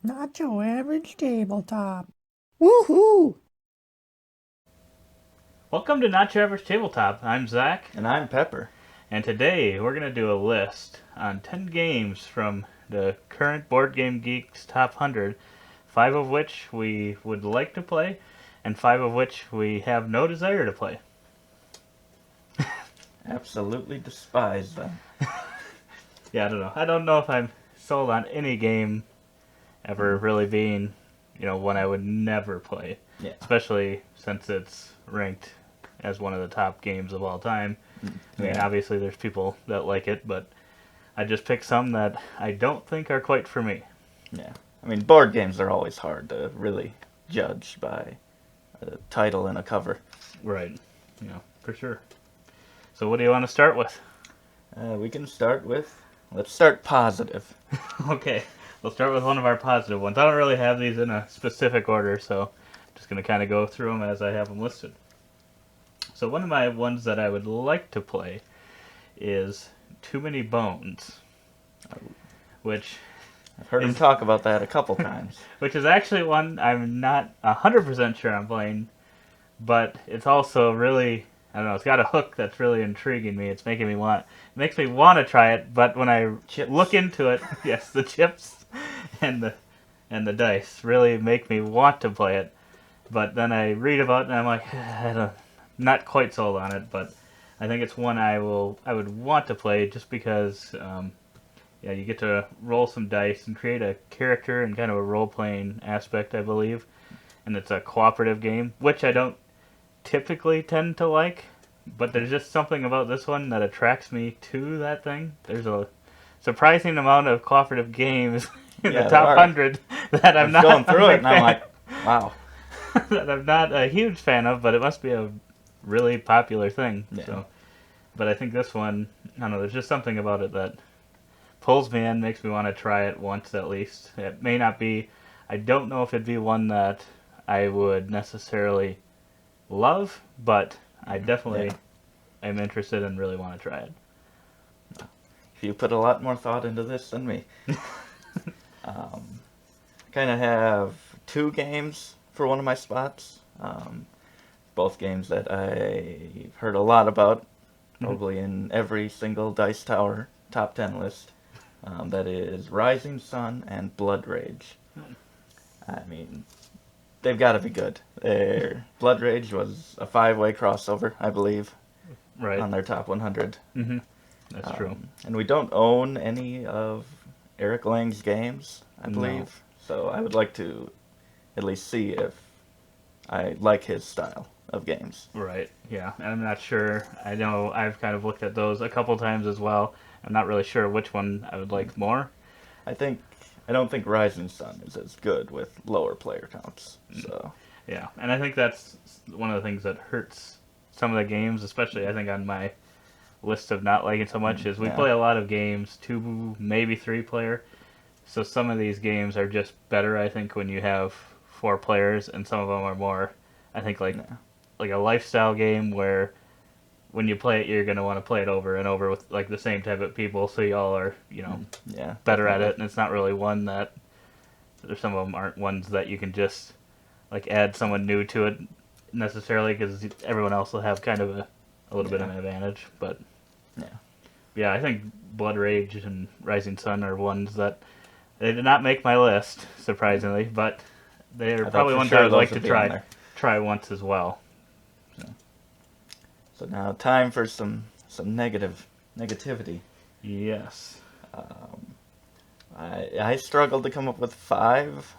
Not your average tabletop. Woohoo! Welcome to Not Your Average Tabletop. I'm Zach, And I'm Pepper. and today we're going to do a list on 10 games from the current Board Game Geek's Top 100, 5 of which we would like to play, and 5 of which we have no desire to play. Absolutely despise them. Yeah, I don't know. I don't know if I'm sold on any game ever really being, one I would never play. Yeah. Especially since it's ranked as one of the top games of all time. I mean, Yeah. obviously there's people that like it, but I just picked some that I don't think are quite for me. Yeah. I mean, board games are always hard to really judge by a title and a cover. Right. For sure. So what do you want to start with? We can start with, let's start positive. Okay, we'll start with one of our positive ones. I don't really have these in a specific order, so I'm just going to kind of go through them as I have them listed. So one of my ones that I would like to play is Too Many Bones, which I've heard him talk about that a couple times. which is actually one I'm not 100% sure I'm playing, but it's also really, I don't know, it's got a hook that's really intriguing me. It makes me want to try it, but when I Chips. look into it, yes, the chips and the dice really make me want to play it. But then I read about it and I'm like, not quite sold on it, but I think it's one I would want to play just because you get to roll some dice and create a character and kind of a role-playing aspect, I believe. And it's a cooperative game, which I don't typically tend to like, but there's just something about this one that attracts me to that thing. There's a surprising amount of cooperative games in the Yeah, top there are. 100 that I I'm was not going through a it big and I'm fan like, wow. that I'm not a huge fan of, but it must be a really popular thing. Yeah. So, but I think this one, I don't know, there's just something about it that pulls me in, makes me want to try it once at least. It may not be, I don't know if it'd be one that I would necessarily love, but I definitely am interested and really want to try it. You put a lot more thought into this than me. Kind of have two games for one of my spots. Both games that I've heard a lot about, probably in every single Dice Tower top 10 list. That is Rising Sun and Blood Rage. I mean, they've got to be good. Blood Rage was a 5-way crossover, I believe, Right. on their top 100. Mm-hmm. That's true. And we don't own any of Eric Lang's games, I No. believe. So I would like to at least see if I like his style of games. Right, yeah. And I'm not sure. I know I've kind of looked at those a couple times as well. I'm not really sure which one I would like more. I don't think Rising Sun is as good with lower player counts. So Yeah, and I think that's one of the things that hurts some of the games, especially I think on my list of not liking so much, is we Yeah. play a lot of games, 2, maybe 3 player. So some of these games are just better, I think, when you have 4 players, and some of them are more, I think, like a lifestyle game where when you play it, you're going to want to play it over and over with like the same type of people, so y'all are, yeah, better at definitely. it, and it's not really one that, or some of them aren't ones that you can just like add someone new to it necessarily, because everyone else will have kind of a little bit of an advantage. But Yeah. I think Blood Rage and Rising Sun are ones that they did not make my list, surprisingly, but they are thought probably for ones sure I would those like to would be on try there. once as well. So now time for some negativity. Yes. I struggled to come up with 5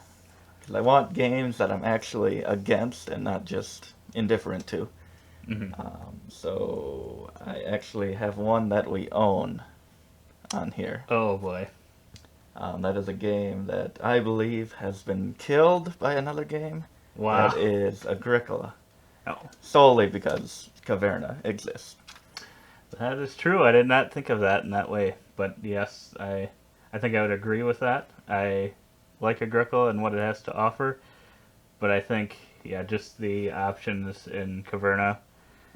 because I want games that I'm actually against and not just indifferent to. Mm-hmm. So I actually have one that we own on here. Oh boy. That is a game that I believe has been killed by another game. Wow. That is Agricola. Oh, Solely because Caverna exists. that is true. I did not think of that in that way, but yes, I think I would agree with that. I like Agricola and what it has to offer, but I think just the options in Caverna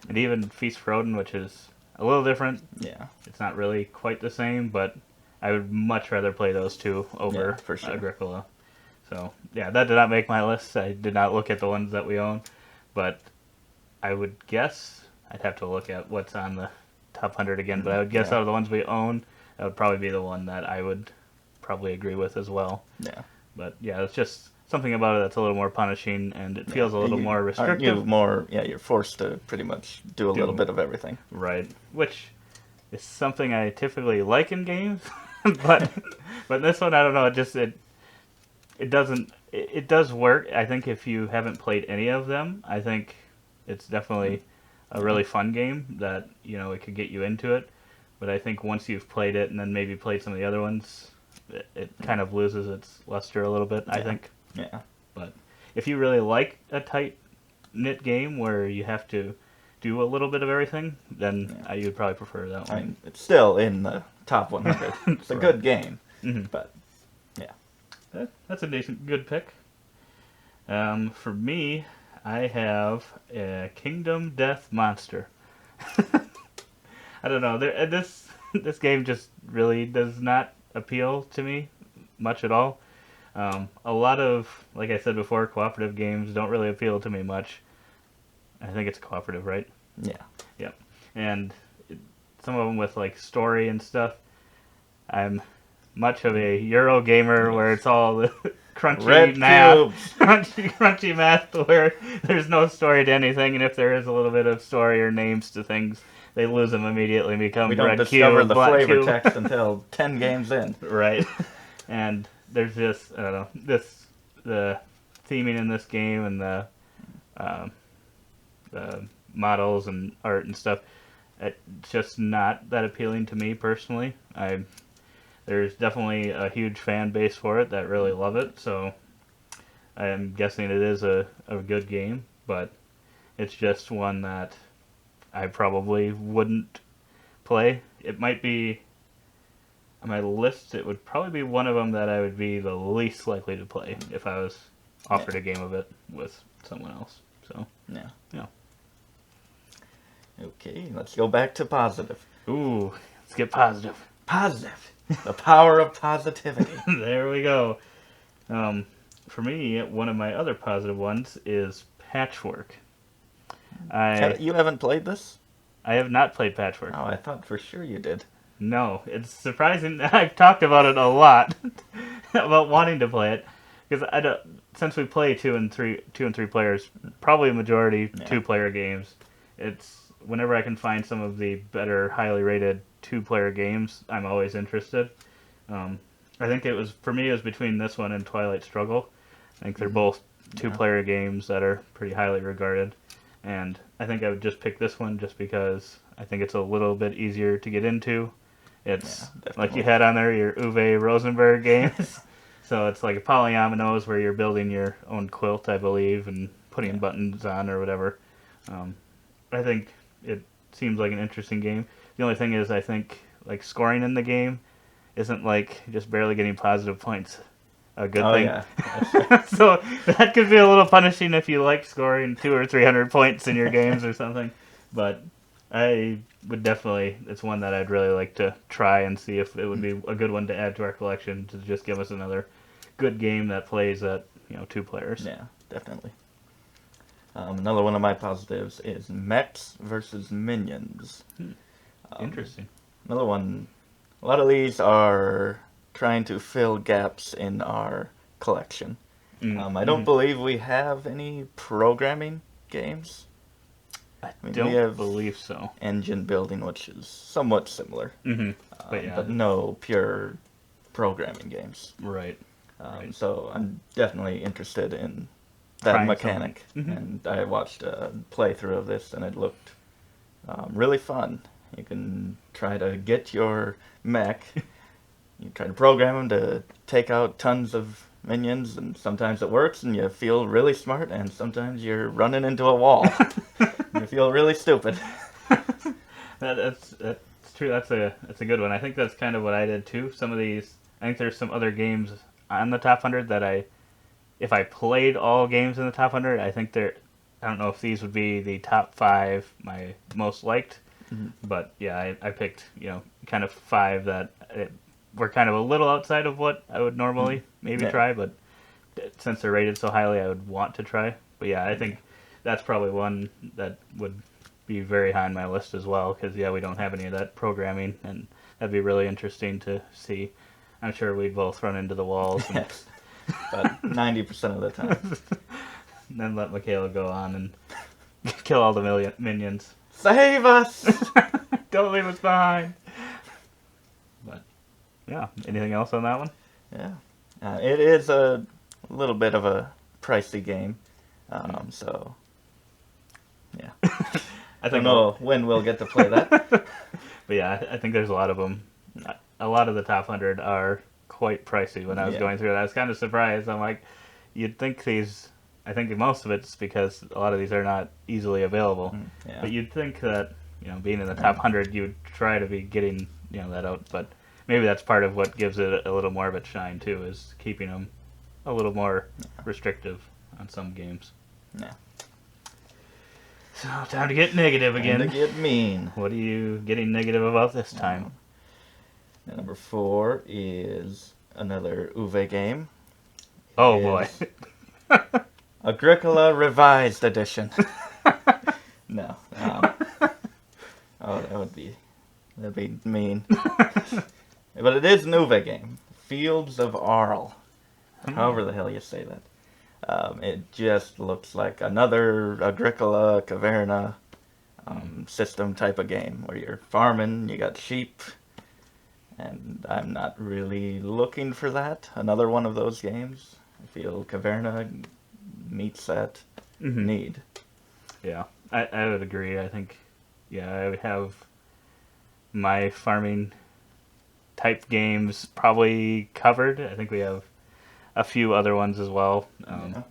and even Feast for Odin, which is a little different. Yeah. It's not really quite the same, but I would much rather play those two over Yeah, for sure. Agricola. So, yeah, that did not make my list. I did not look at the ones that we own. But I would guess, I'd have to look at what's on the top 100 again, but I would guess Yeah. out of the ones we own, that would probably be the one that I would probably agree with as well. Yeah. But yeah, it's just something about it that's a little more punishing, and it feels a little more Aren't restrictive. you more? Yeah, you're forced to pretty much do a little bit of everything. Right, which is something I typically like in games, but this one I don't know. It doesn't. It does work. I think if you haven't played any of them, I think it's definitely a really fun game that it could get you into it. But I think once you've played it and then maybe played some of the other ones, it kind of loses its luster a little bit. I think. Yeah. But if you really like a tight knit game where you have to do a little bit of everything, then you'd probably prefer that one. I mean, it's still in the top 100. It's a Right. good game, Mhm. but yeah. That's a good pick. For me, I have a Kingdom Death Monster. I don't know. This game just really does not appeal to me much at all. A lot of, like I said before, cooperative games don't really appeal to me much. I think it's cooperative, right? Yeah. Yep. And some of them with like story and stuff. I'm much of a Euro gamer where it's all the crunchy Red math, cubes. crunchy math where there's no story to anything, and if there is a little bit of story or names to things, they lose them immediately and become We don't red discover cube, the black flavor cube. text until 10 games in. Right. And there's just, I don't know, the theming in this game and the models and art and stuff, it's just not that appealing to me personally. There's definitely a huge fan base for it that really love it, so I'm guessing it is a good game, but it's just one that I probably wouldn't play. It might be on my list. It would probably be one of them that I would be the least likely to play if I was offered a game of it with someone else. So Yeah. yeah. Okay, let's go back to positive. Ooh, let's get positive. Positive. The power of positivity. There we go. For me, one of my other positive ones is Patchwork. You haven't played this? I have not played Patchwork. Oh, I thought for sure you did. No, it's surprising. I've talked about it a lot, about wanting to play it, because since we play two and three players, probably a majority 2-player games. It's whenever I can find some of the better, highly rated 2-player games, I'm always interested. I think it was between this one and Twilight Struggle. I think they're both 2-player games that are pretty highly regarded, and I think I would just pick this one just because I think it's a little bit easier to get into. It's like you had on there your Uwe Rosenberg games. So it's like a polyominoes where you're building your own quilt, I believe, and putting buttons on or whatever. I think it seems like an interesting game. The only thing is I think like scoring in the game isn't like just barely getting positive points a good thing. Yeah. So that could be a little punishing if you like scoring 200 or 300 points in your games or something. But I would definitely, it's one that I'd really like to try and see if it would be a good one to add to our collection to just give us another good game that plays at 2 players. Yeah, definitely. Another one of my positives is Mechs versus Minions. Interesting. Another one. A lot of these are trying to fill gaps in our collection. I don't believe we have any programming games. I mean, don't we have believe so. Engine building, which is somewhat similar, But no pure programming games. Right. So I'm definitely interested in that Trying mechanic. And I watched a playthrough of this, and it looked really fun. You can try to get your mech. You try to program them to take out tons of minions, and sometimes it works, and you feel really smart, and sometimes you're running into a wall. You feel really stupid. That's true. That's a good one. I think that's kind of what I did too. Some of these, I think there's some other games on the top 100 that if I played all games in the top 100, I think I don't know if these would be the top 5 my most liked, but yeah, I picked kind of 5 that were kind of a little outside of what I would normally maybe try, but since they're rated so highly, I would want to try. But yeah, I think that's probably one that would be very high on my list as well, because yeah, we don't have any of that programming, and that'd be really interesting to see. I'm sure we'd both run into the walls and, Yes. But 90% of the time. and then let Michaela go on and kill all the minions. Save us! Don't leave us behind. But yeah, anything else on that one? Yeah. It is a little bit of a pricey game. So, yeah. I I don't know when we'll get to play that. But yeah, I think there's a lot of them. A lot of the top 100 are quite pricey. When I was going through it, I was kind of surprised. I'm like, you'd think these... I think most of it's because a lot of these are not easily available. Yeah. But you'd think that, being in the top 100, you'd try to be getting, that out. But maybe that's part of what gives it a little more of its shine, too, is keeping them a little more restrictive on some games. Yeah. So, time to get negative again. Time to get mean. What are you getting negative about this time? Number 4 is another Uwe game. Oh, boy. Agricola Revised Edition. No. Oh, that'd be mean. But it is an Uwe game. Fields of Arle. However the hell you say that. It just looks like another Agricola Caverna system type of game where you're farming, you got sheep, and I'm not really looking for that. Another one of those games. I feel Caverna meets that need. Yeah, I would agree. I think, I would have my farming type games probably covered. I think we have a few other ones as well,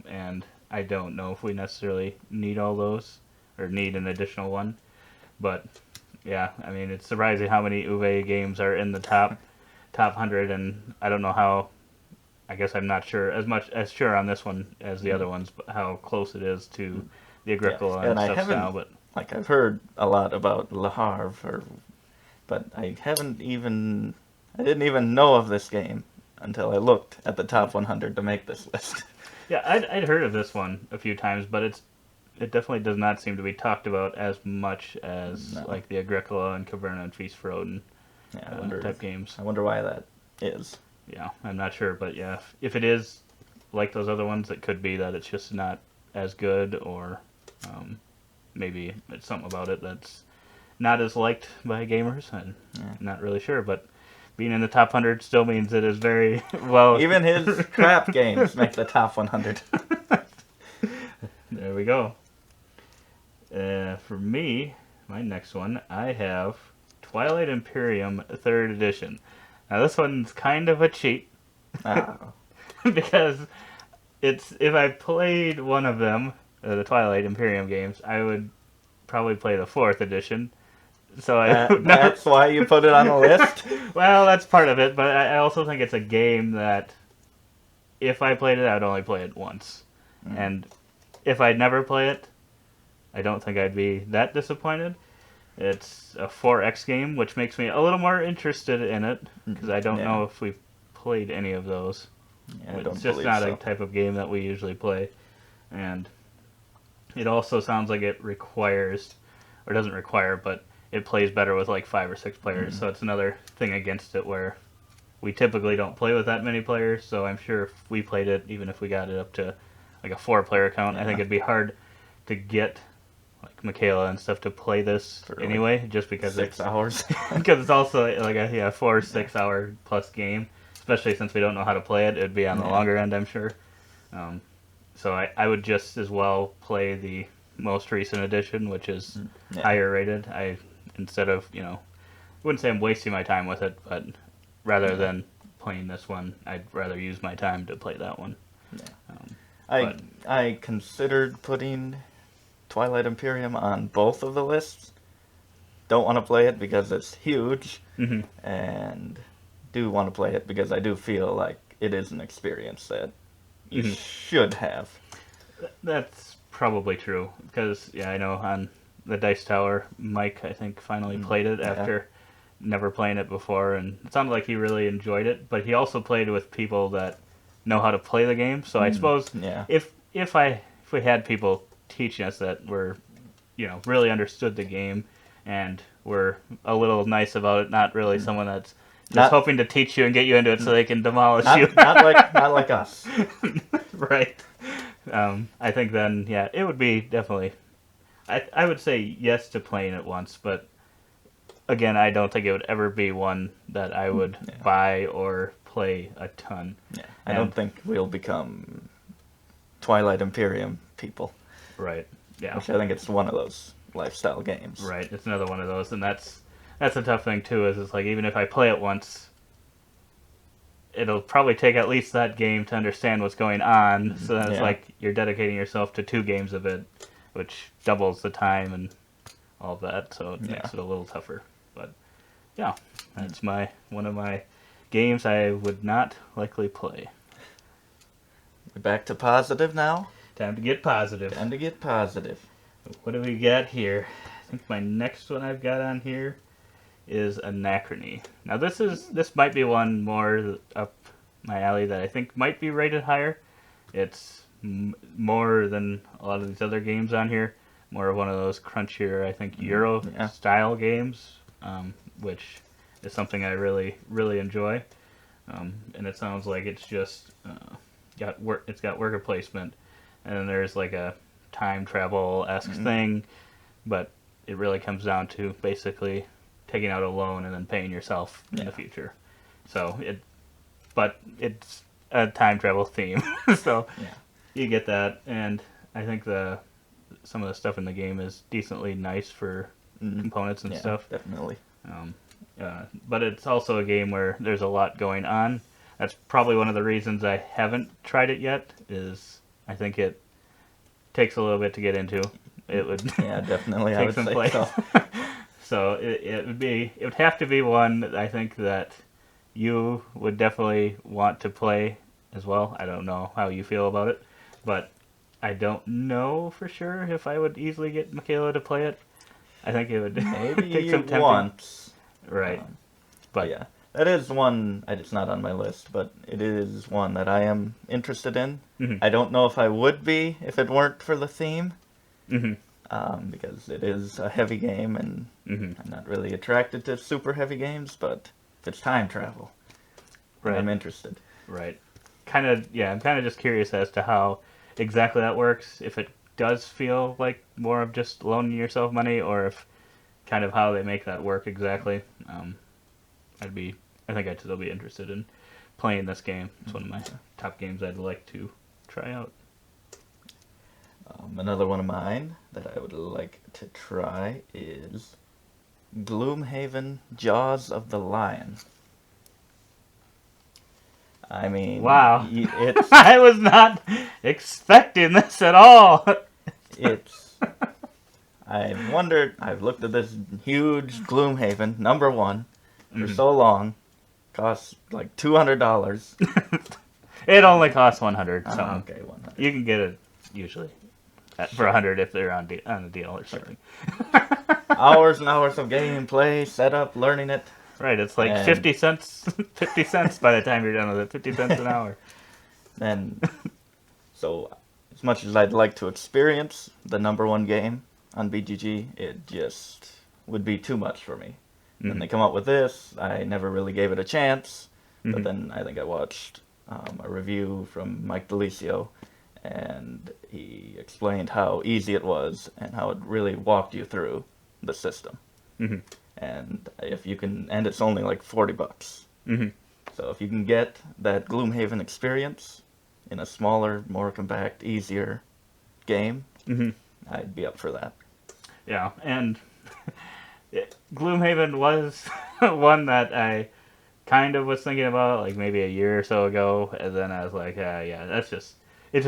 and I don't know if we necessarily need all those or need an additional one. But yeah, I mean, it's surprising how many Uwe games are in the top 100, and I don't know how. I guess I'm not sure as sure on this one as the other ones, but how close it is to the Agricola and stuff now. But I've heard a lot about Le Havre, but I didn't even know of this game until I looked at the top 100 to make this list. Yeah, I'd heard of this one a few times, but it definitely does not seem to be talked about as much as like the Agricola and Caverna and Feast for Odin type games. I wonder why that is. Yeah, I'm not sure, but yeah, if it is like those other ones, it could be that it's just not as good, or maybe it's something about it that's not as liked by gamers. I'm not really sure, but being in the top 100 still means it is very well. Even his crap games make the top 100. There we go. For me, my next one, I have Twilight Imperium 3rd Edition. Now this one's kind of a cheat. Oh. Because if I played one of them, the Twilight Imperium games, I would probably play the 4th edition. So that's why you put it on the list? Well, that's part of it, but I also think it's a game that if I played it, I would only play it once. And if I'd never play it, I don't think I'd be that disappointed. It's a 4X game, which makes me a little more interested in it, because I don't know if we've played any of those. Yeah, it's just not a type of game that we usually play. And it also sounds like it requires, or doesn't require, but it plays better with like 5 or 6 players. So it's another thing against it where we typically don't play with that many players. So I'm sure if we played it, even if we got it up to like a 4-player count, I think it'd be hard to get like Michaela and stuff to play this for anyway, just because 6 hours. Because it's also like a 4 or 6 hour plus game, especially since we don't know how to play it. It'd be on the longer end, I'm sure. So I would just as well play the most recent edition, which is higher rated. Instead of, wouldn't say I'm wasting my time with it, but rather than playing this one, I'd rather use my time to play that one. Yeah. I considered putting Twilight Imperium on both of the lists. Don't want to play it because it's huge, and do want to play it because I do feel like it is an experience that you should have. That's probably true, because I know on the Dice Tower, Mike, I think, finally played it after never playing it before, and it sounded like he really enjoyed it, but he also played with people that know how to play the game. So I suppose yeah. if we had people teaching us that were, really understood the game and were a little nice about it, not really someone that's just hoping to teach you and get you into it so they can demolish you. Not like us. Right. I think then, yeah, it would be definitely. I would say yes to playing it once, but again, I don't think it would ever be one that I would buy or play a ton. Yeah, I don't think we'll become Twilight Imperium people. Right. Yeah. Which I think it's one of those lifestyle games. Right. It's another one of those, and that's a tough thing too. Is it's like even if I play it once, it'll probably take at least that game to understand what's going on. So then it's like you're dedicating yourself to 2 games of it, which doubles the time and all of that. So it makes it a little tougher. But yeah, that's one of my games I would not likely play. We're back to positive now. Time to get positive. What do we got here? I think my next one I've got on here is Anachrony. Now this might be one more up my alley that I think might be rated higher. It's more than a lot of these other games on here. More of one of those crunchier, I think, Euro style games, which is something I really, really enjoy. And it sounds like it's just it's got worker placement, and then there's like a time travel-esque thing, but it really comes down to basically taking out a loan and then paying yourself in the future. So but it's a time travel theme, so you get that, and I think some of the stuff in the game is decently nice for components and stuff. Definitely. But it's also a game where there's a lot going on. That's probably one of the reasons I haven't tried it yet, is I think it takes a little bit to get into. It would definitely take some play. So it would have to be one that I think that you would definitely want to play as well. I don't know how you feel about it, but I don't know for sure if I would easily get Michaela to play it. I think it would maybe take some tempting. once. Right. But yeah, that is one. It's not on my list, but it is one that I am interested in. Mm-hmm. I don't know if I would be if it weren't for the theme, because it is a heavy game, and I'm not really attracted to super heavy games. But if it's time travel, right, I'm interested. Right. I'm kind of just curious as to how exactly that works. If it does feel like more of just loaning yourself money, or if kind of how they make that work exactly. I think I'd still be interested in playing this game. It's one of my top games I'd like to try out. Another one of mine that I would like to try is Gloomhaven: Jaws of the Lion. I mean, wow. It's I was not expecting this at all. I've looked at this huge Gloomhaven, #1, for so long. Costs like $200. It only costs $100. So okay, $100. You can get it usually for $100 if they're on a deal or something. Hours and hours of gameplay, setup, learning it. Right, it's like 50 cents. 50 cents by the time you're done with it. 50 cents an hour. And so, as much as I'd like to experience the #1 game on BGG, it just would be too much for me. When they come out with this, I never really gave it a chance. But then I think I watched a review from Mike DeLisio, and he explained how easy it was and how it really walked you through the system. And if you can, and it's only like $40. So if you can get that Gloomhaven experience in a smaller, more compact, easier game, I'd be up for that. Yeah, and Gloomhaven was one that I kind of was thinking about like maybe a year or so ago, and then I was like, it's just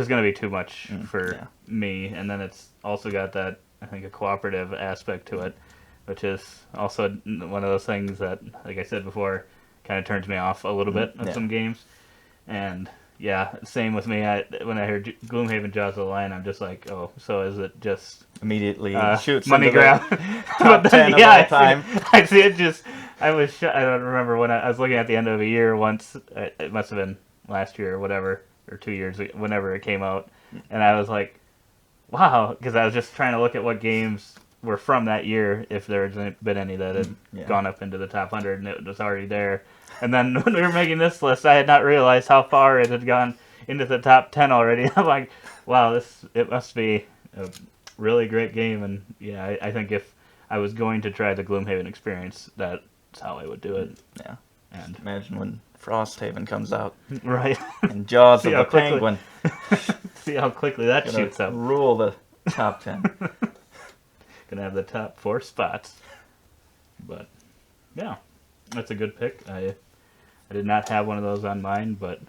going to be too much for me. And then it's also got that, I think, a cooperative aspect to it, which is also one of those things that, like I said before, kind of turns me off a little bit of some games. And yeah, same with me. When I heard Gloomhaven Jaws of the Lion, I'm just like, oh, so is it just immediately shoots money into grab? Top 10 of all time. I see it just. I was. I don't remember when I was looking at the end of a year once. It must have been last year or whatever. or 2 years, whenever it came out, and I was like, wow, because I was just trying to look at what games were from that year, if there had been any that had gone up into the top 100, and it was already there. And then when we were making this list, I had not realized how far it had gone into the top 10 already. I'm like, wow, it must be a really great game. And yeah, I think if I was going to try the Gloomhaven experience, that's how I would do it. Yeah. And Imagine when Frosthaven comes out. right. And Jaws See of how the quickly- Penguin. See how quickly that Gonna shoots up. rule the top 10. Gonna have the top 4 spots. But yeah, that's a good pick. I did not have one of those on mine, but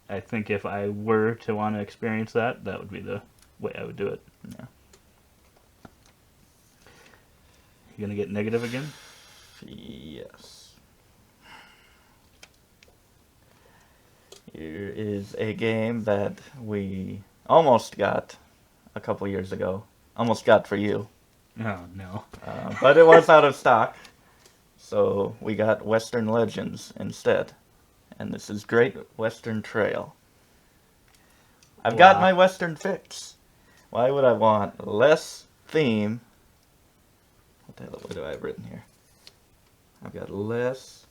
I think if I were to want to experience that, that would be the way I would do it. Yeah. You gonna get negative again? Yes. Here is a game that we almost got a couple years ago. Almost got for you. Oh, no. But it was out of stock. So we got Western Legends instead. And this is Great Western Trail. I've got Wow. my Western fix. Why would I want less theme? What do I have written here? I've got less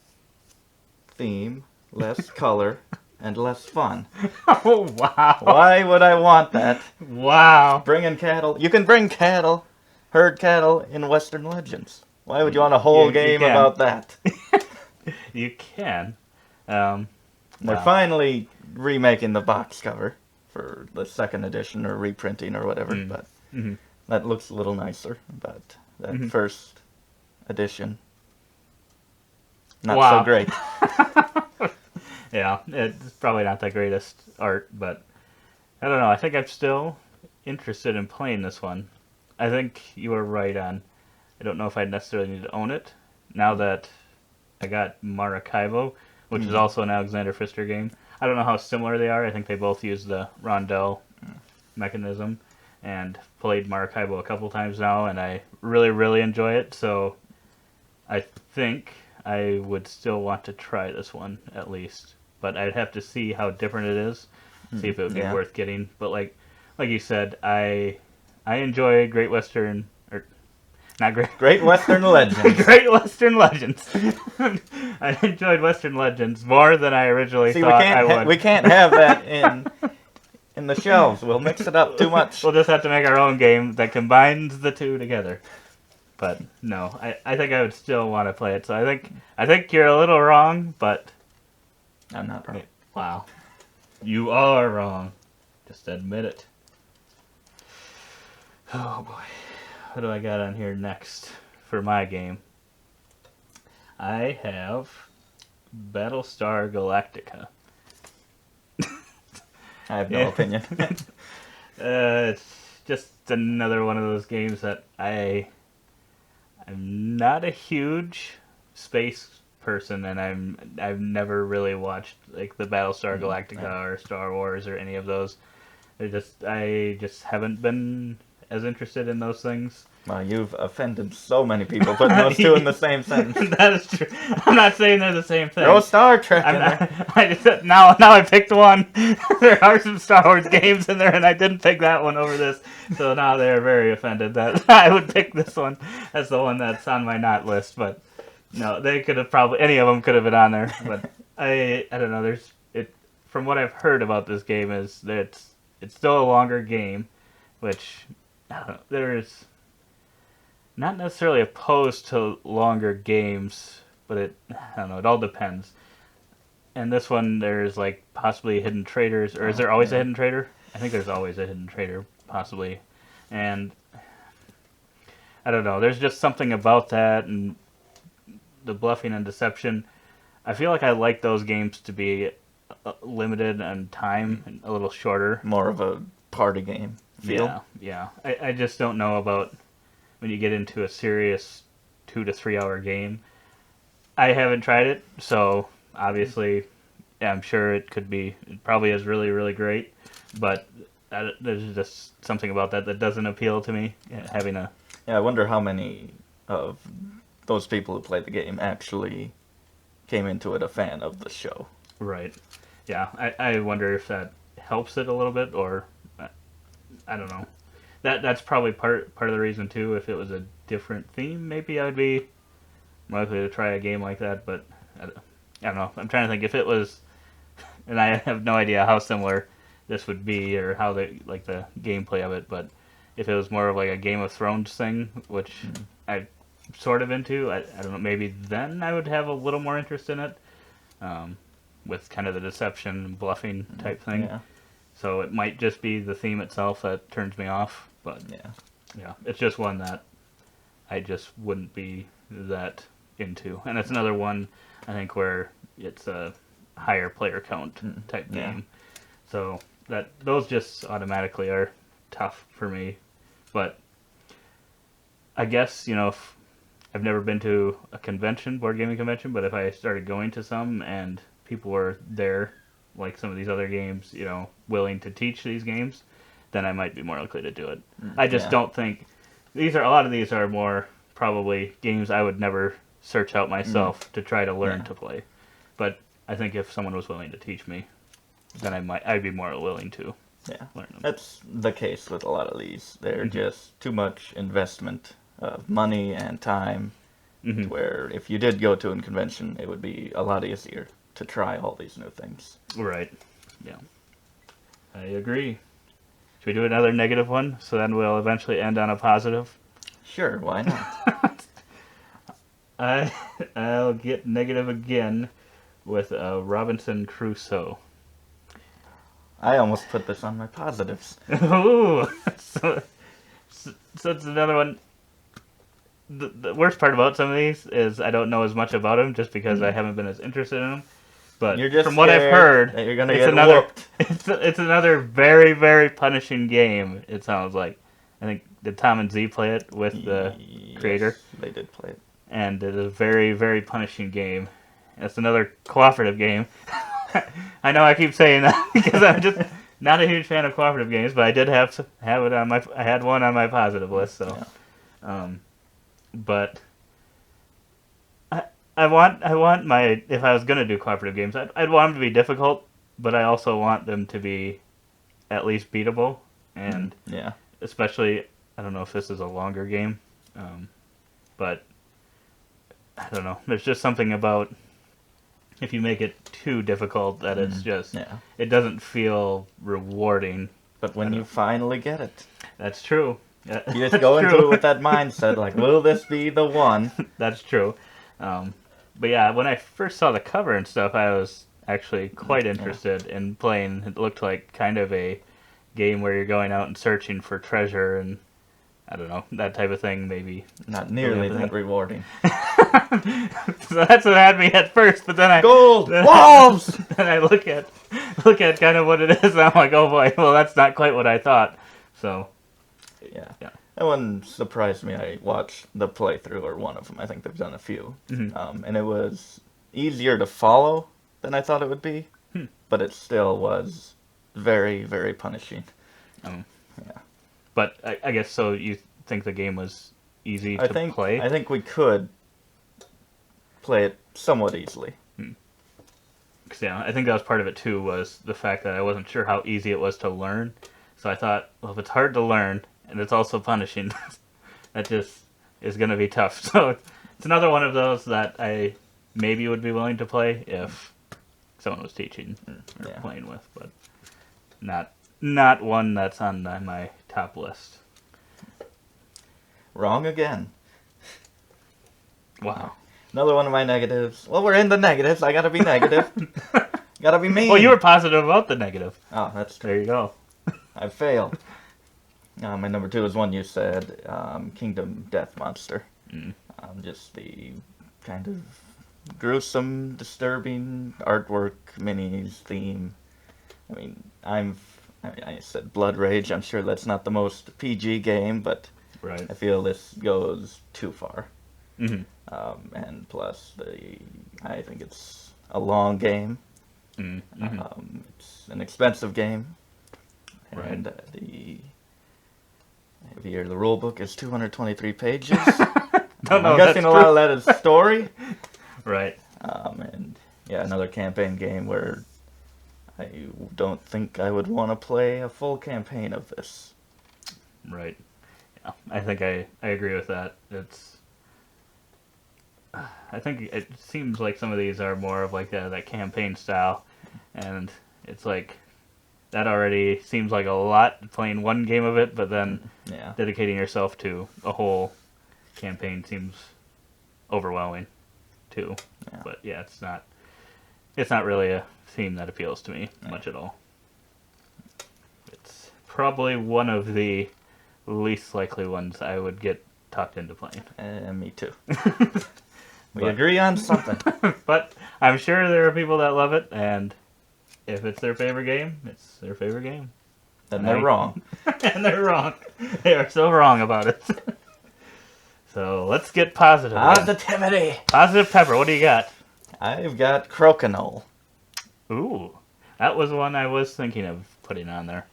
theme, less color, and less fun. Oh, wow. Why would I want that? Wow. Bringing cattle. You can bring cattle, herd cattle in Western Legends. Why would you want a whole You game can. about that? You can. They're Wow. finally remaking the box cover for the second edition or reprinting or whatever, but Mhm. that looks a little nicer. But that Mhm. first edition, not Wow. so great. Yeah, it's probably not the greatest art, but I don't know. I think I'm still interested in playing this one. I think you were right on. I don't know if I necessarily need to own it now that I got Maracaibo, which is also an Alexander Pfister game. I don't know how similar they are. I think they both use the rondel mechanism, and played Maracaibo a couple times now, and I really, really enjoy it. So I think I would still want to try this one at least, but I'd have to see how different it is, see if it would be Yeah. worth getting. But like you said, I enjoy Great Western, or not Great Western Legends. Great Western Legends. I enjoyed Western Legends more than I originally See, thought I would. we can't have that in the shelves. We'll mix it up too much. We'll just have to make our own game that combines the two together. But no, I think I would still want to play it. So I think you're a little wrong, but I'm not wrong. wow, you are wrong. Just admit it. Oh boy, what do I got on here next for my game? I have Battlestar Galactica. I have no opinion. It's just another one of those games that I'm not a huge space person, and I've never really watched like the Battlestar Galactica or Star Wars or any of those. I just haven't been as interested in those things. Well, you've offended so many people putting those two in the same sentence. That is true. I'm not saying they're the same thing. Throw Star Trek in I'm there. not, I just now I picked one. There are some Star Wars games in there, and I didn't pick that one over this. So now they're very offended that I would pick this one as the one that's on my not list. But no, they could have probably any of them could have been on there. But I don't know. There's it from what I've heard about this game is that it's still a longer game, which I don't know. There's not necessarily opposed to longer games, but I don't know, it all depends. And this one, there's like possibly hidden traders, or is there always a hidden trader? I think there's always a hidden trader, possibly. And I don't know, there's just something about that and the bluffing and deception. I feel like I like those games to be limited on time and a little shorter. More of a party game feel. Yeah. I just don't know about when you get into a serious 2 to 3 hour game. I haven't tried it, so obviously I'm sure it probably is really, really great, but there's just something about that doesn't appeal to me, having a... Yeah, I wonder how many of those people who played the game actually came into it a fan of the show. Right. Yeah, I wonder if that helps it a little bit, or I don't know. That's probably part of the reason too. If it was a different theme, maybe I would be more likely to try a game like that. But I don't know. I'm trying to think if it was, and I have no idea how similar this would be or how the gameplay of it. But if it was more of like a Game of Thrones thing, which I'm sort of into, I don't know. Maybe then I would have a little more interest in it, with kind of the deception, bluffing type thing. Yeah. So it might just be the theme itself that turns me off, but yeah, it's just one that I just wouldn't be that into. And it's another one, I think, where it's a higher player count type game. So those just automatically are tough for me. But I guess, if I've never been to a convention, board gaming convention, but if I started going to some and people were there, like some of these other games, willing to teach these games, then I might be more likely to do it. I just don't think a lot of these are more probably games I would never search out myself to try to learn to play. But I think if someone was willing to teach me, then I'd be more willing to learn them. That's the case with a lot of these. They're just too much investment of money and time, to where if you did go to a convention, it would be a lot easier to try all these new things. Right. Yeah. I agree. Should we do another negative one, so then we'll eventually end on a positive? Sure, why not? I'll get negative again with Robinson Crusoe. I almost put this on my positives. Ooh! So it's another one. The worst part about some of these is I don't know as much about them just because I haven't been as interested in them. But You're just from what I've heard, that you're gonna it's get whooped. It's another very, very punishing game, it sounds like. I think, did Tom and Z play it with the creator? Yes, they did play it. And it is a very, very punishing game. It's another cooperative game. I know I keep saying that because I'm just not a huge fan of cooperative games, but I did have it on I had one on my positive list, so. Yeah. But I want my, if I was going to do cooperative games, I'd want them to be difficult, but I also want them to be at least beatable, and especially, I don't know if this is a longer game, but I don't know, there's just something about if you make it too difficult that it's just, it doesn't feel rewarding. But when you finally get it. That's true. You just go into it with that mindset, like, will this be the one? That's true. But yeah, when I first saw the cover and stuff, I was actually quite interested in playing. It looked like kind of a game where you're going out and searching for treasure and, I don't know, that type of thing, maybe. Not nearly that rewarding. So that's what had me at first, but then Gold! Wolves! Then I look at kind of what it is, and I'm like, oh boy, well that's not quite what I thought. So, yeah. That one surprised me. I watched the playthrough, or one of them. I think they've done a few. And it was easier to follow than I thought it would be, but it still was very, very punishing. Yeah. But I guess, so you think the game was easy to play? I think we could play it somewhat easily. Cause, yeah, I think that was part of it too, was the fact that I wasn't sure how easy it was to learn. So I thought, well, if it's hard to learn, and it's also punishing, that just is going to be tough. So it's another one of those that I maybe would be willing to play if someone was teaching or playing with, but not one that's on my top list. Wrong again. Wow. Another one of my negatives. Well, we're in the negatives. I gotta be negative. Gotta be mean. Well, you were positive about the negative. Oh, that's true. There you go. I failed. My number 2 is one you said, Kingdom Death Monster. Just the kind of gruesome, disturbing artwork, minis, theme. I mean, I said Blood Rage. I'm sure that's not the most PG game, but I feel this goes too far. And plus, I think it's a long game. It's an expensive game. And the rule book is 223 pages. I'm guessing a lot of that is story. Right. And yeah, another campaign game where I don't think I would want to play a full campaign of this. Right. Yeah, I think I agree with that. I think it seems like some of these are more of like that campaign style, and it's like that already seems like a lot playing one game of it, but then Yeah. dedicating yourself to a whole campaign seems overwhelming too. Yeah. But yeah, it's not really a theme that appeals to me much at all. It's probably one of the least likely ones I would get talked into playing. Me too. We agree on something. But I'm sure there are people that love it, and if it's their favorite game, it's their favorite game. And they're wrong. And they're wrong. They are so wrong about it. So let's get positive. Positivity. Positive Pepper, what do you got? I've got Crokinole. Ooh, that was one I was thinking of putting on there.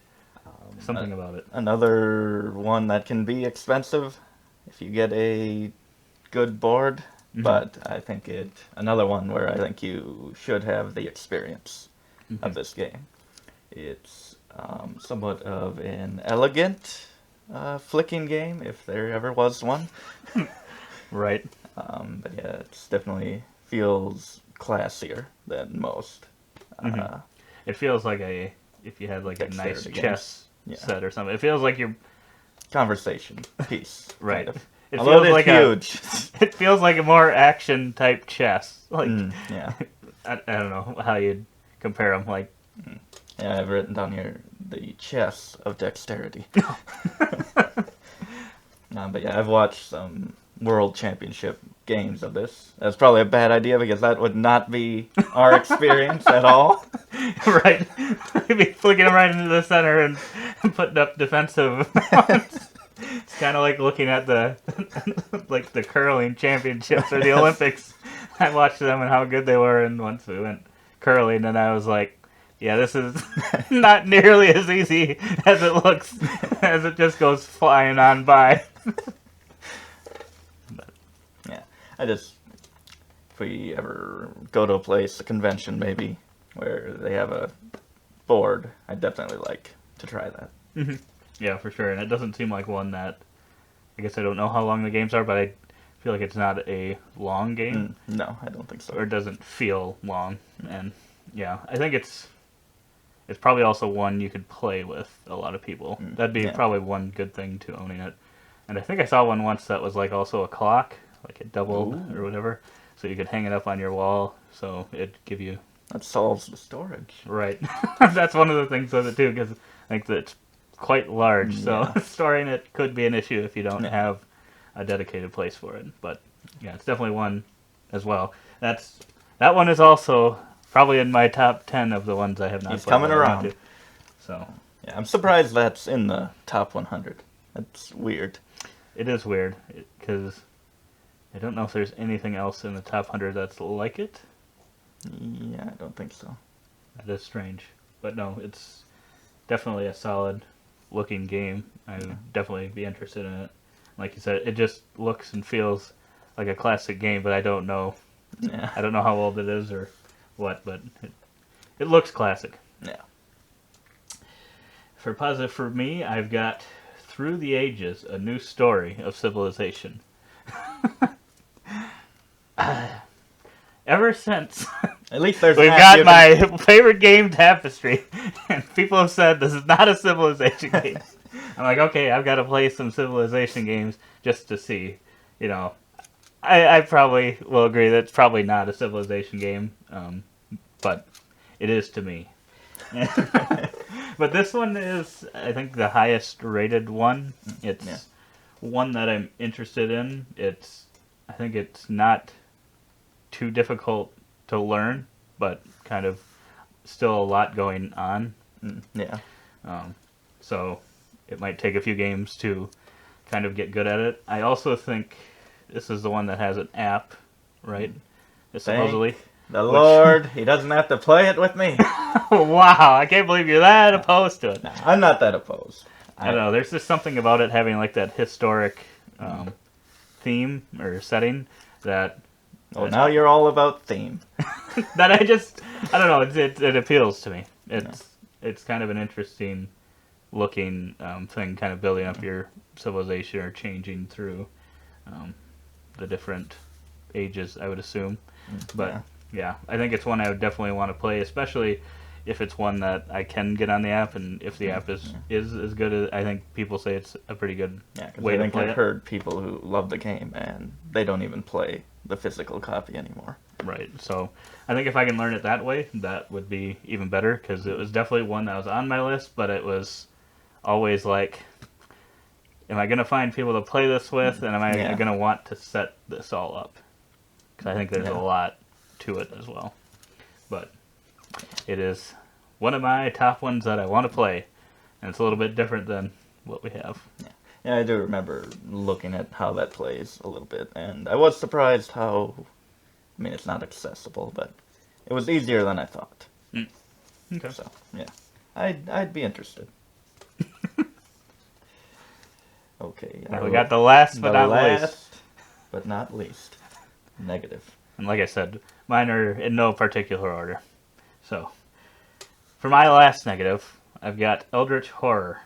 Something about it. Another one that can be expensive if you get a good board. Mhm. But I think another one where I think you should have the experience of this game. It's somewhat of an elegant flicking game, if there ever was one. Right. But yeah, it's definitely feels classier than most. It feels like if you had like a nice Dexterity chess games. Yeah. set or something. It feels like you're Conversation piece. right. Kind of. It Although feels it like is huge. It feels like a more action type chess. Like Yeah. I don't know how you'd compare them. Like Yeah, I've written down here the chess of dexterity. But yeah, I've watched some World Championship games of this. That's probably a bad idea because that would not be our experience at all. right, you'd be flicking them right into the center and putting up defensive. It's kind of like looking at the like the curling championships or the Olympics. I watched them and how good they were, and once we went curling, and I was like, yeah, this is not nearly as easy as it looks, as it just goes flying on by. Yeah, if we ever go to a place, a convention maybe, where they have a board, I'd definitely like to try that. Yeah, for sure. And it doesn't seem like one that, I guess I don't know how long the games are, but I feel like it's not a long game. No, I don't think so. Or it doesn't feel long. And yeah, I think it's probably also one you could play with a lot of people. That'd be probably one good thing to owning it. And I think I saw one once that was like also a clock, like it doubled or whatever, so you could hang it up on your wall, so it'd give you... That solves the storage. Right. That's one of the things with it too, because I think that it's quite large, so storing it could be an issue if you don't have a dedicated place for it. But yeah, it's definitely one as well. That one is also probably in my top 10 of the ones I have not He's played. coming around. So yeah, I'm surprised that's in the top 100. That's weird. it is weird because I don't know if there's anything else in the top 100 that's like it. Yeah, I don't think so. That is strange, but no, it's definitely a solid looking game. I would definitely be interested in it. Like you said, it just looks and feels like a classic game, but I don't know. Yeah. I don't know how old it is or what, but it looks classic. Yeah. For positive for me, I've got Through the Ages, a new story of civilization. Ever since At least there's we've an got active- my favorite game, Tapestry, and people have said this is not a civilization game. I'm like, okay, I've got to play some civilization games just to see. You know, I probably will agree that it's probably not a civilization game, but it is to me. But this one is, I think, the highest rated one. It's one that I'm interested in. I think it's not too difficult to learn, but kind of still a lot going on. Yeah. So it might take a few games to kind of get good at it. I also think this is the one that has an app, right? Supposedly. The Lord, he doesn't have to play it with me. Wow, I can't believe you're that opposed to it. No, I'm not that opposed. I don't know, there's just something about it having like that historic theme or setting that... Well, now you're all about theme. that I don't know, it appeals to me. It's kind of an interesting looking thing, kind of building up your civilization or changing through the different ages, I would assume. But yeah, I think it's one I would definitely want to play, especially if it's one that I can get on the app, and if the app is as good as I think people say it's a pretty good way to play it. I've heard people who love the game and they don't even play the physical copy anymore. Right. So I think if I can learn it that way, that would be even better, because it was definitely one that was on my list, but it was always like, am I going to find people to play this with, and am I going to want to set this all up? Because I think there's a lot to it as well. But it is one of my top ones that I want to play, and it's a little bit different than what we have. Yeah, I do remember looking at how that plays a little bit, and I was surprised how, I mean, it's not accessible, but it was easier than I thought. Okay. So, yeah, I'd be interested. Okay. Now we got the last but not least. Negative. And like I said, mine are in no particular order. So, for my last negative, I've got Eldritch Horror.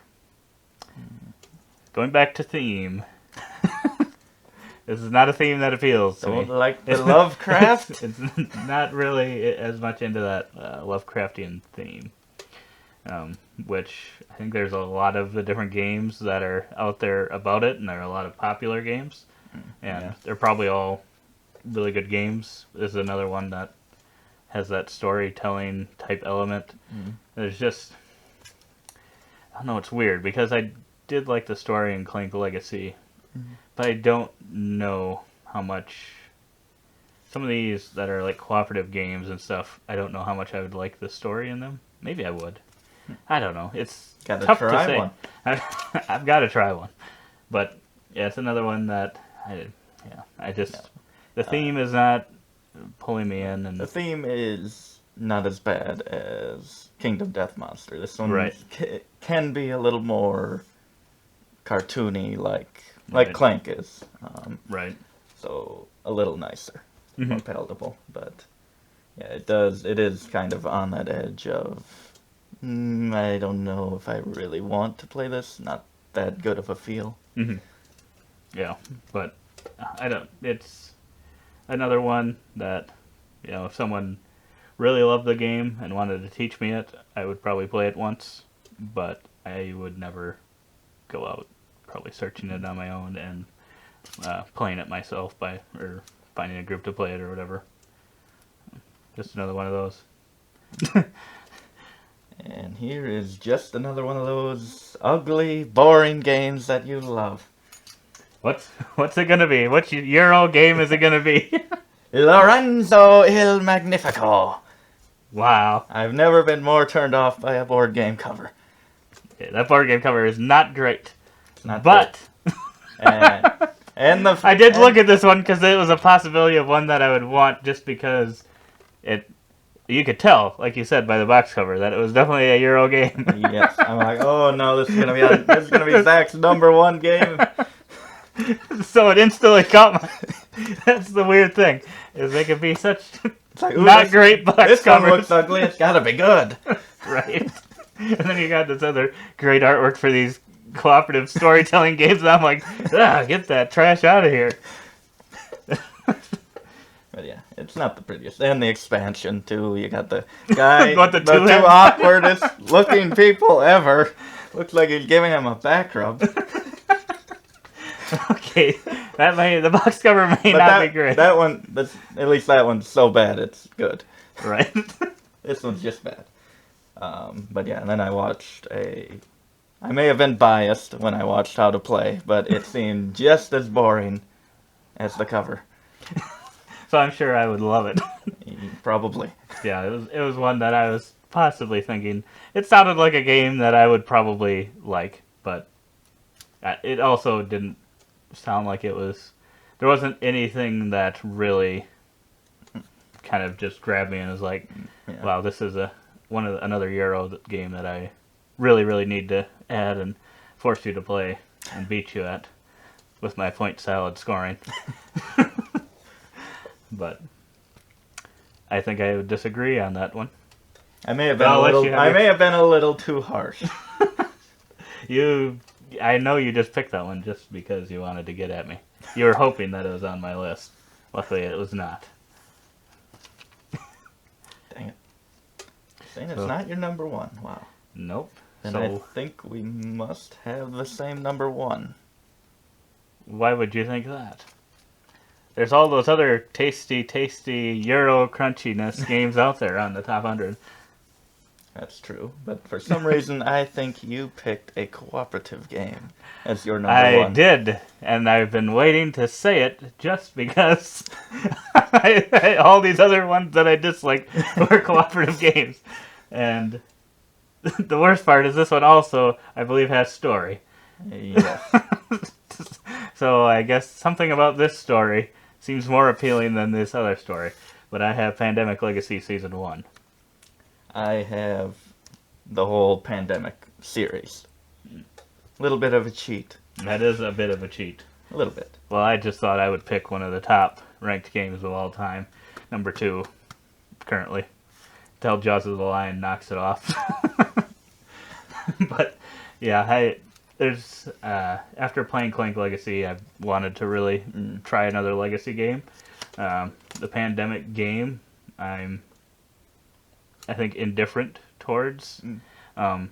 Going back to theme. This is not a theme that appeals to me. Don't like the Lovecraft? It's not really as much into that Lovecraftian theme. Which I think there's a lot of the different games that are out there about it, and there are a lot of popular games. And they're probably all really good games. This is another one that has that storytelling type element. There's just, I don't know, it's weird, because I did like the story in Clank Legacy, but I don't know how much, some of these that are like cooperative games and stuff, I don't know how much I would like the story in them. Maybe I would. I don't know. It's tough to say. One. I've got to try one. But yeah, it's another one that the theme is not pulling me in, and the theme is not as bad as Kingdom Death Monster. This one can be a little more cartoony, like Clank is. So a little nicer, more palatable. But yeah, it is kind of on that edge of, I don't know if I really want to play this. Not that good of a feel. Yeah, but it's another one that, if someone really loved the game and wanted to teach me it, I would probably play it once, but I would never go out probably searching it on my own and playing it myself or finding a group to play it or whatever. Just another one of those. And here is just another one of those ugly, boring games that you love. What's it gonna be? What Euro game is it gonna be? Lorenzo il Magnifico. Wow. I've never been more turned off by a board game cover. Yeah, that board game cover is not great. Not but I did look at this one because it was a possibility of one that I would want, just because you could tell, like you said, by the box cover, that it was definitely a Euro game. Yes, I'm like, oh no, this is gonna be Zach's number one game. So it instantly caught my. That's the weird thing, is they could be such great box covers. This one looks ugly. It's gotta be good, right? And then you got this other great artwork for these cooperative storytelling games. And I'm like, get that trash out of here. But yeah, it's not the prettiest. And the expansion too. You got the guy, the two awkwardest looking people ever. Looks like he's giving him a back rub. Okay, the box cover may not be great. That one, at least that one's so bad it's good. Right. This one's just bad. But yeah, and then I watched I may have been biased when I watched How to Play, but it seemed just as boring as the cover. So I'm sure I would love it. Probably. Yeah, it was one that I was possibly thinking. It sounded like a game that I would probably like, but it also didn't sound like it was. There wasn't anything that really kind of just grabbed me and was like, wow, this is another Euro game that I really, really need to add and force you to play and beat you at with my point salad scoring. But I think I would disagree on that one. I may have been I'll a let little. you have I your- may have been a little too harsh. I know you just picked that one just because you wanted to get at me. You were hoping that it was on my list. Luckily, it was not. Dang it! Saying it's So- not your number one. Wow. Nope. Then So I think we must have the same number one. why would you think that? There's all those other tasty Euro crunchiness games out there on the top 100. That's true, but for some reason I think you picked a cooperative game as your number I one. did, and I've been waiting to say it just because all these other ones that I dislike were cooperative games. And the worst part is this one also, I believe, has story. Yes. So I guess something about this story seems more appealing than this other story. But I have Pandemic Legacy Season 1. I have the whole Pandemic series. A little bit of a cheat. That is a bit of a cheat. A little bit. Well, I just thought I would pick one of the top ranked games of all time. Number 2, currently. Till Jaws of the Lion knocks it off. But, yeah, there's after playing Clank Legacy, I wanted to really try another Legacy game. The Pandemic game, I think, indifferent towards. I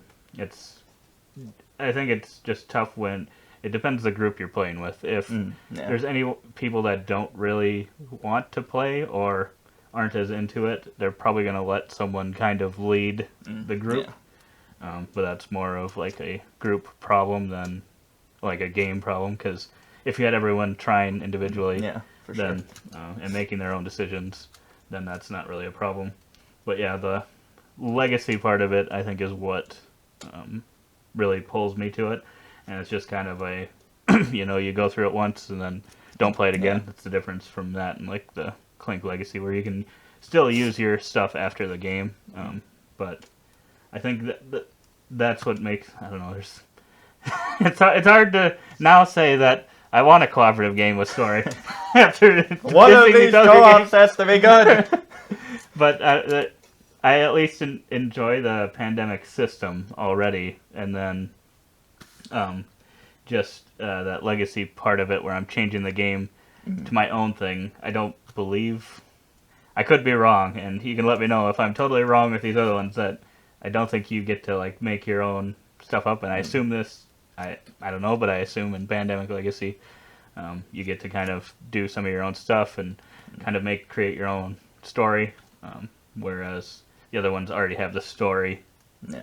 think it's just tough when it depends the group you're playing with. If there's any people that don't really want to play or aren't as into it, they're probably going to let someone kind of lead the group. Yeah. But that's more of like a group problem than like a game problem, because if you had everyone trying individually, Yeah, for then sure. and making their own decisions, then that's not really a problem. But yeah, the legacy part of it, I think, is what really pulls me to it. And it's just kind of a, you go through it once and then don't play it again. Yeah. That's the difference from that and like the Clank Legacy, where you can still use your stuff after the game. But I think that's what makes, I don't know, there's it's hard to now say that I want a cooperative game with story after One of dissing these other co-ops games. has to be good. But I at least enjoy the Pandemic system already, and then just that legacy part of it where I'm changing the game to my own thing. I don't believe, I could be wrong, and you can let me know if I'm totally wrong with these other ones, that I don't think you get to like make your own stuff up. And I assume this, I don't know, but I assume in Pandemic Legacy you get to kind of do some of your own stuff and kind of create your own story, whereas the other ones already have the story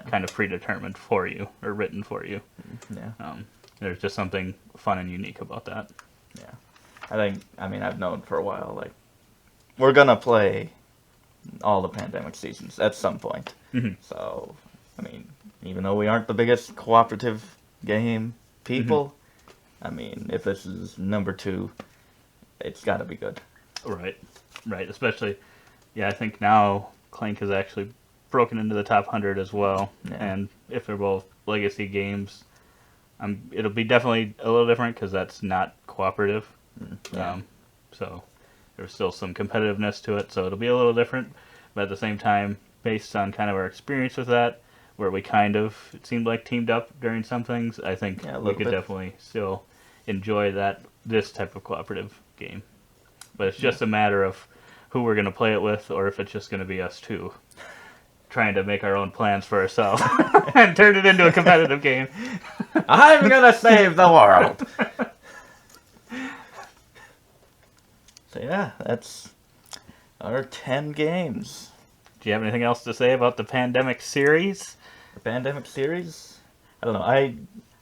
kind of predetermined for you or written for you. Yeah. There's just something fun and unique about that. Yeah. I've known for a while, like, we're gonna play all the Pandemic seasons at some point. Mhm. So, even though we aren't the biggest cooperative game people, if this is number 2, it's gotta be good. Right. Especially, I think now Clank has actually broken into the top 100 as well. Yeah. And if they're both legacy games, it'll be definitely a little different because that's not cooperative. Yeah. So there's still some competitiveness to it, so it'll be a little different. But at the same time, based on kind of our experience with that, where we kind of, it seemed like, teamed up during some things, I think Yeah, a we little could bit. definitely still enjoy this type of cooperative game. But it's just a matter of who we're going to play it with, or if it's just going to be us two trying to make our own plans for ourselves and turn it into a competitive game. I'm gonna save the world! So yeah, that's our 10 games. Do you have anything else to say about the Pandemic series? The Pandemic series? I don't know. I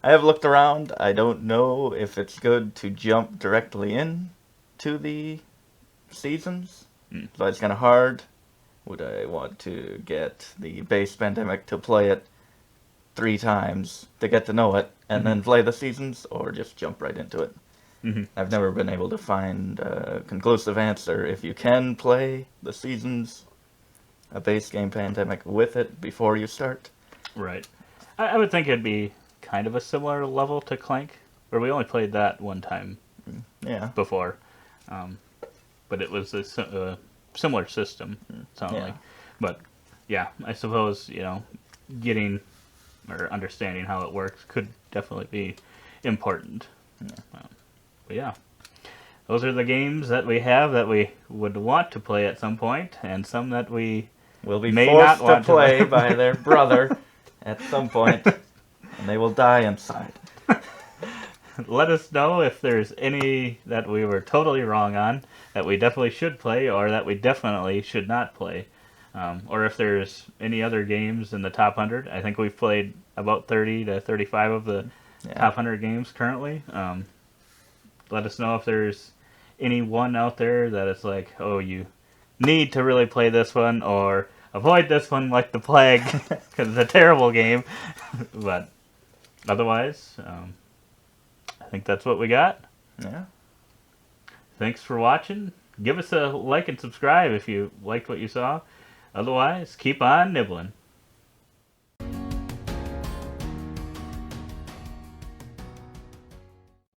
have looked around. I don't know if it's good to jump directly in to the seasons. So it's kind of hard. Would I want to get the base Pandemic to play it 3 times to get to know it and then play the seasons, or just jump right into it? I've never been able to find a conclusive answer if you can play the seasons, a base game Pandemic, with it before you start. Right. I would think it'd be kind of a similar level to Clank, where we only played that one time Yeah. before. But it was a similar system, sounded Yeah. like. But yeah, I suppose, getting or understanding how it works could definitely be important. But yeah, those are the games that we have that we would want to play at some point, and some that we will be may forced not to want to play by their brother at some point, and they will die inside. Let us know if there's any that we were totally wrong on, that we definitely should play, or that we definitely should not play. Or if there's any other games in the top 100. I think we've played about 30 to 35 of the top 100 games currently. Let us know if there's any one out there that it's like, oh, you need to really play this one, or avoid this one like the plague, because it's a terrible game. But otherwise, I think that's what we got. Yeah. Thanks for watching. Give us a like and subscribe if you liked what you saw. Otherwise, keep on nibbling.